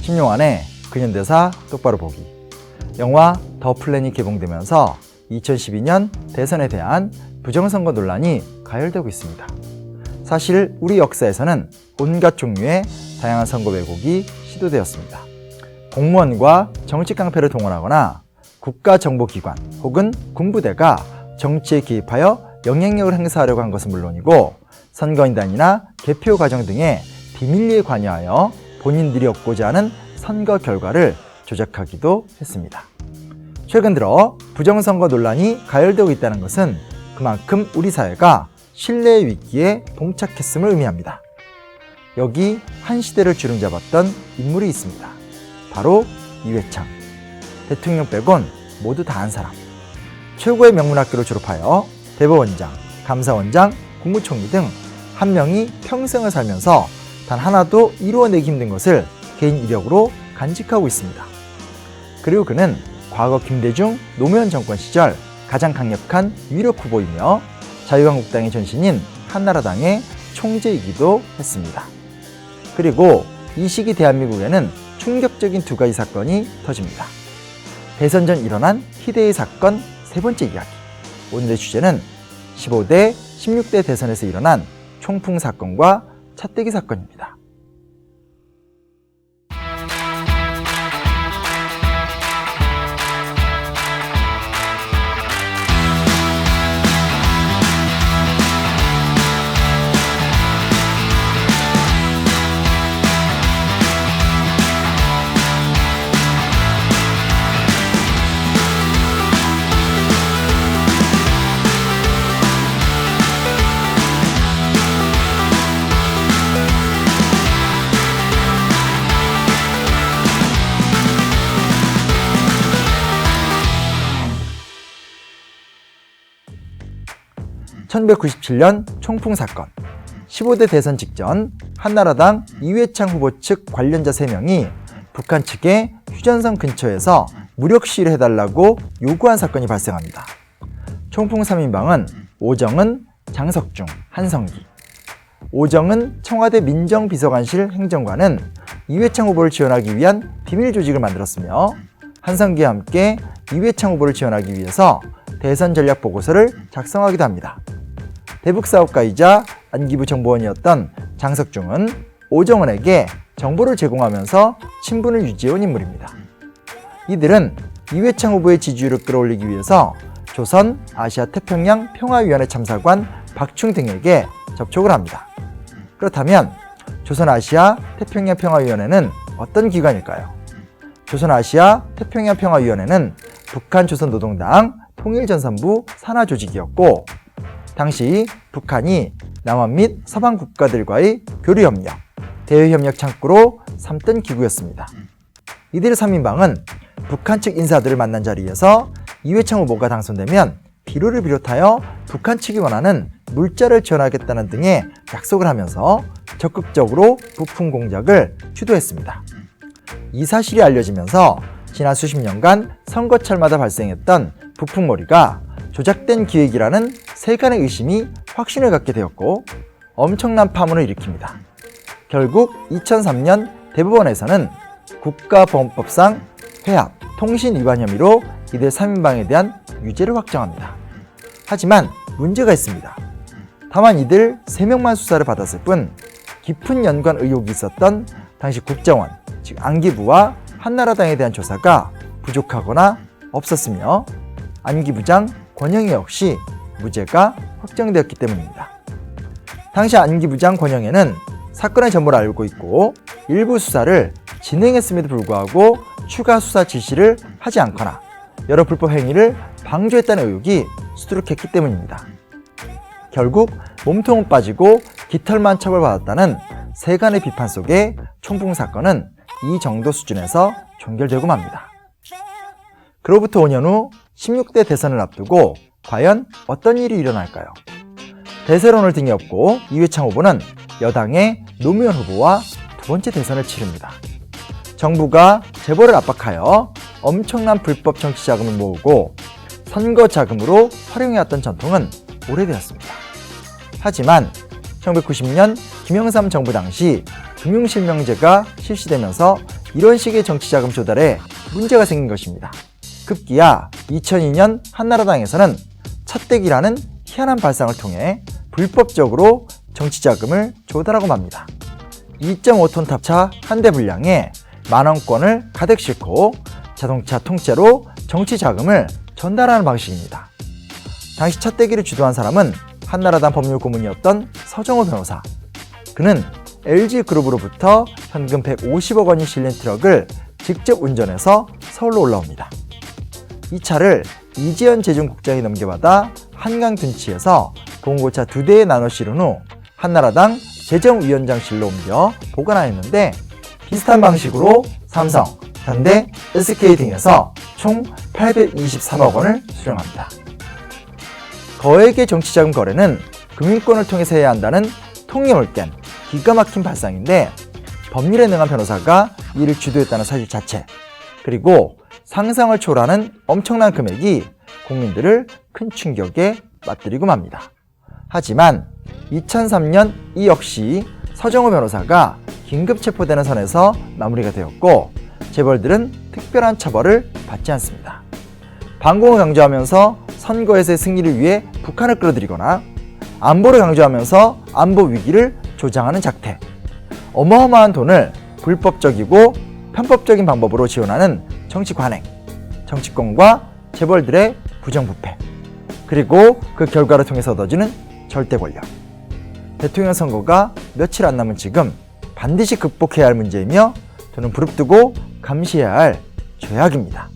신용환의 근현대사 똑바로 보기. 영화 더 플랜이 개봉되면서 2012년 대선에 대한 부정선거 논란이 가열되고 있습니다. 사실 우리 역사에서는 온갖 종류의 다양한 선거 왜곡이 시도되었습니다. 공무원과 정치 깡패를 동원하거나 국가정보기관 혹은 군부대가 정치에 개입하여 영향력을 행사하려고 한 것은 물론이고, 선거인단이나 개표 과정 등의 비밀리에 관여하여 본인들이 얻고자 하는 선거 결과를 조작하기도 했습니다. 최근 들어 부정선거 논란이 가열되고 있다는 것은 그만큼 우리 사회가 신뢰의 위기에 봉착했음을 의미합니다. 여기 한 시대를 주름잡았던 인물이 있습니다. 바로 이회창. 대통령 빼곤 모두 다 한 사람. 최고의 명문학교를 졸업하여 대법원장, 감사원장, 국무총리 등 한 명이 평생을 살면서 단 하나도 이루어내기 힘든 것을 개인 이력으로 간직하고 있습니다. 그리고 그는 과거 김대중, 노무현 정권 시절 가장 강력한 유력 후보이며 자유한국당의 전신인 한나라당의 총재이기도 했습니다. 그리고 이 시기 대한민국에는 충격적인 두 가지 사건이 터집니다. 대선 전 일어난 희대의 사건 세 번째 이야기. 오늘의 주제는 15대, 16대 대선에서 일어난 총풍 사건과 차떼기 사건입니다. (1997년) 총풍 사건. 15대 대선 직전 한나라당 이회창 후보 측 관련자 3명이 북한 측에 휴전선 근처에서 무력 시위를 해달라고 요구한 사건이 발생합니다. 총풍 3인방은 오정은, 장석중, 한성기. 오정은 청와대 민정비서관실 행정관은 이회창 후보를 지원하기 위한 비밀 조직을 만들었으며, 한성기와 함께 이회창 후보를 지원하기 위해서 대선 전략 보고서를 작성하기도 합니다. 대북사업가이자 안기부 정보원이었던 장석중은 오정은에게 정보를 제공하면서 친분을 유지해온 인물입니다. 이들은 이회창 후보의 지지율을 끌어올리기 위해서 조선 아시아태평양 평화위원회 참사관 박충 등에게 접촉을 합니다. 그렇다면 조선 아시아태평양 평화위원회는 어떤 기관일까요? 조선 아시아태평양 평화위원회는 북한 조선노동당 통일전선부 산하 조직이었고, 당시 북한이 남한 및 서방 국가들과의 교류협력, 대외협력 창구로 삼던 기구였습니다. 이들의 3인방은 북한 측 인사들을 만난 자리에서 이회창 후보가 당선되면 비료를 비롯하여 북한 측이 원하는 물자를 지원하겠다는 등의 약속을 하면서 적극적으로 부품 공작을 주도했습니다. 이 사실이 알려지면서 지난 수십 년간 선거철마다 발생했던 부품몰이가 조작된 기획이라는 세간의 의심이 확신을 갖게 되었고, 엄청난 파문을 일으킵니다. 결국 2003년 대법원에서는 국가보안법상 회합, 통신 위반 혐의로 이들 3인방에 대한 유죄를 확정합니다. 하지만 문제가 있습니다. 다만 이들 3명만 수사를 받았을 뿐 깊은 연관 의혹이 있었던 당시 국정원, 즉 안기부와 한나라당에 대한 조사가 부족하거나 없었으며, 안기부장 권영애 역시 무죄가 확정되었기 때문입니다. 당시 안기부장 권영애는 사건의 전모를 알고 있고 일부 수사를 진행했음에도 불구하고 추가 수사 지시를 하지 않거나 여러 불법 행위를 방조했다는 의혹이 수두룩했기 때문입니다. 결국 몸통은 빠지고 깃털만 처벌받았다는 세간의 비판 속에 총풍 사건은 이 정도 수준에서 종결되고 맙니다. 그로부터 5년 후 16대 대선을 앞두고 과연 어떤 일이 일어날까요? 대세론을 등에 업고 이회창 후보는 여당의 노무현 후보와 두 번째 대선을 치릅니다. 정부가 재벌을 압박하여 엄청난 불법 정치 자금을 모으고 선거 자금으로 활용해왔던 전통은 오래되었습니다. 하지만 1990년 김영삼 정부 당시 금융실명제가 실시되면서 이런 식의 정치자금 조달에 문제가 생긴 것입니다. 급기야 2002년 한나라당에서는 찻대기라는 희한한 발상을 통해 불법적으로 정치자금을 조달하고 맙니다. 2.5톤 탑차 한 대 분량에 만원권을 가득 싣고 자동차 통째로 정치자금을 전달하는 방식입니다. 당시 찻대기를 주도한 사람은 한나라당 법률고문이었던 서정호 변호사. 그는 LG그룹으로부터 현금 150억 원이 실린 트럭을 직접 운전해서 서울로 올라옵니다. 이 차를 이재현 재정국장이 넘겨받아 한강 둔치에서 봉고차 2대에 나눠 실은 후 한나라당 재정위원장실로 옮겨 보관하였는데, 비슷한 방식으로 삼성, 현대, SK 등에서 총 823억 원을 수령합니다. 거액의 정치자금 거래는 금융권을 통해서 해야 한다는 통념을 깬 기가 막힌 발상인데, 법률에 능한 변호사가 이를 주도했다는 사실 자체, 그리고 상상을 초월하는 엄청난 금액이 국민들을 큰 충격에 맞들이고 맙니다. 하지만 2003년 이 역시 서정호 변호사가 긴급 체포되는 선에서 마무리가 되었고, 재벌들은 특별한 처벌을 받지 않습니다. 반공을 강조하면서 선거에서의 승리를 위해 북한을 끌어들이거나 안보를 강조하면서 안보 위기를 조장하는 작태, 어마어마한 돈을 불법적이고 편법적인 방법으로 지원하는 정치 관행, 정치권과 재벌들의 부정부패, 그리고 그 결과를 통해서 얻어지는 절대 권력. 대통령 선거가 며칠 안 남은 지금 반드시 극복해야 할 문제이며 저는 부릅뜨고 감시해야 할 죄악입니다.